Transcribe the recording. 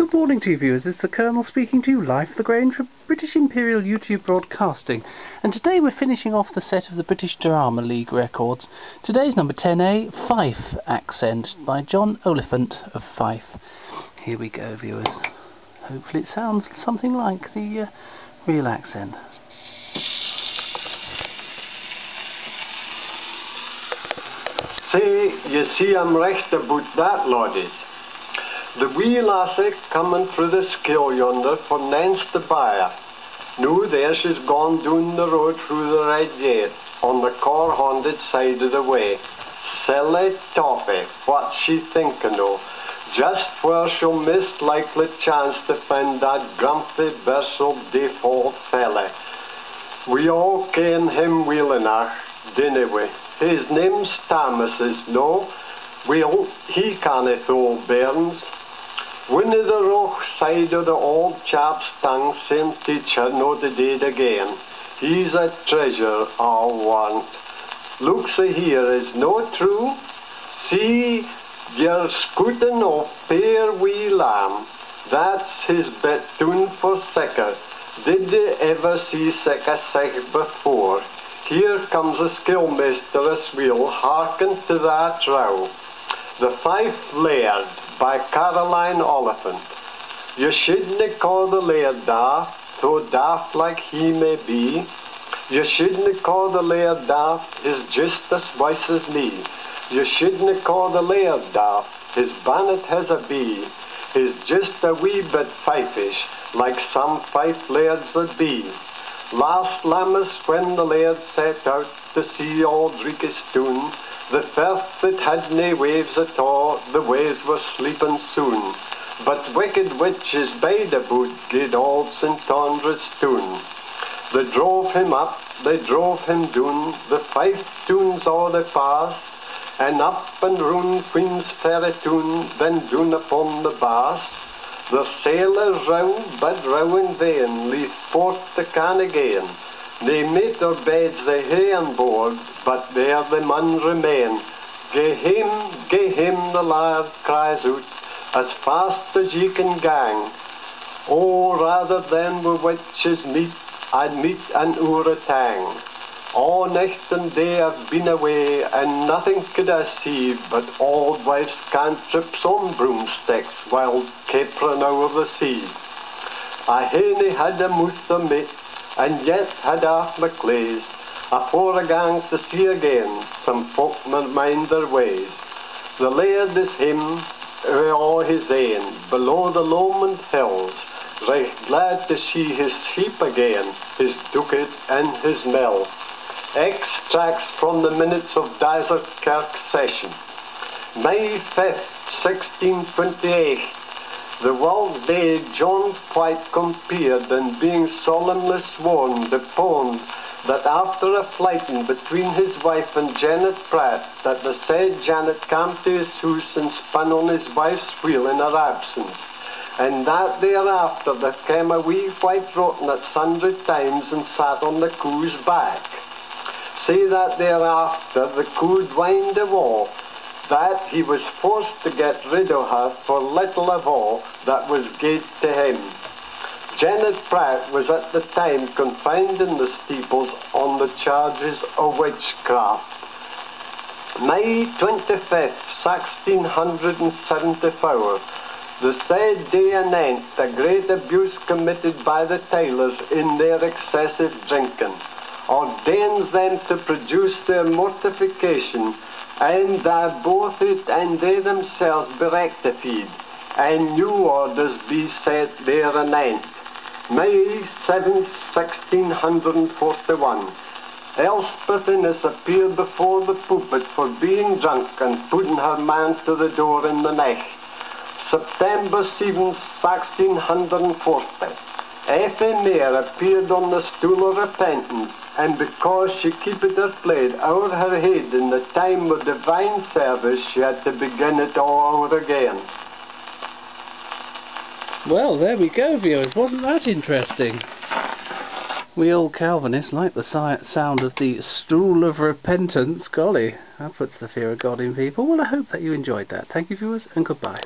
good morning to you viewers, it's the Colonel speaking to you live from the Grange for British Imperial YouTube Broadcasting, and today we're finishing off the set of the British Drama League records. Today's number 10A, Fife Accent by John Oliphant of Fife. Here we go viewers, hopefully it sounds something like the real accent. You see I'm recht about that, ladies. The wee lassie coming through the skill yonder for nance to buy her. Now there she's gone down the road through the red gate, on the car-handed side of the way. Silly toffee, what's she thinking of? Just where she'll miss likely chance to find that grumpy, bristled, default fella. We all ken him well enough, dinna we? His name's Thomas, is no? Well, he canna throw bairns. One of the rough side of the old chap's tongue same teacher no the deed again. He's a treasure, I'll warrant. Looks a here is no true. See, you're scooting off fair wee lamb. That's his bet tune for sicker. Did you ever see sick a sight before? Here comes a skillmaster as we'll hearken to that row. The Fife Laird by Caroline Oliphant. You shouldn't call the laird daft, though daft like he may be. You shouldn't call the laird daft, he's just as wise as me. You shouldn't call the laird daft, his bonnet has a bee. He's just a wee bit Fifeish, like some Fife lairds would be. Last Lammas, when the laird set out to see old Rickestoon, the firth that had nae waves at all, the waves were sleeping soon. But wicked witches bade about gaed old St. Andrew's tune. They drove him up, they drove him down, the Fife tunes all they pass, and up and round Queen's Ferry tune, then down upon the Bass. The sailors row, but row in vain, leave port to can again. They made their beds they hae on board, but there they mun remain. Gae him, the laird cries out, as fast as ye can gang. Oh, rather than we witches meet, I'd meet an ourang. All night and day I've been away, and nothing could I see but old wives' cantrips on broomsticks while capering over the sea. I hae had a mouth o' meat, and yet had half my clays, afore I gang to see again, some folk may mind their ways. The laird is him, wi' all his ain, below the Lomond hills, right glad to see his sheep again, his ducat and his mill. Extracts from the minutes of Dyserkirk session. May 5th, 1628. The world day John White compared, and being solemnly sworn, deponed that after a flighting between his wife and Janet Pratt, that the said Janet came to his house and spun on his wife's wheel in her absence, and that thereafter there came a wee white rotten at sundry times and sat on the coo's back. Say that thereafter the could wind of all, that he was forced to get rid of her for little of all that was gaed to him. Janet Pratt was at the time confined in the steeples on the charges of witchcraft. May 25th, 1674. The said day anent a great abuse committed by the tailors in their excessive drinking, ordains them to produce their mortification, and that both it and they themselves be rectified, and new orders be set there anent. May 7th, 1641. Elspeth Innes appeared before the pulpit for being drunk and putting her man to the door in the neck. September 7th, 1640. Effie Mayer appeared on the stool of repentance, and because she keepeth her plaid o'er her head in the time of divine service, she had to begin it all over again. Well, there we go viewers, wasn't that interesting? We old Calvinists like the sound of the stool of repentance. Golly, that puts the fear of God in people. Well, I hope that you enjoyed that. Thank you viewers, and goodbye.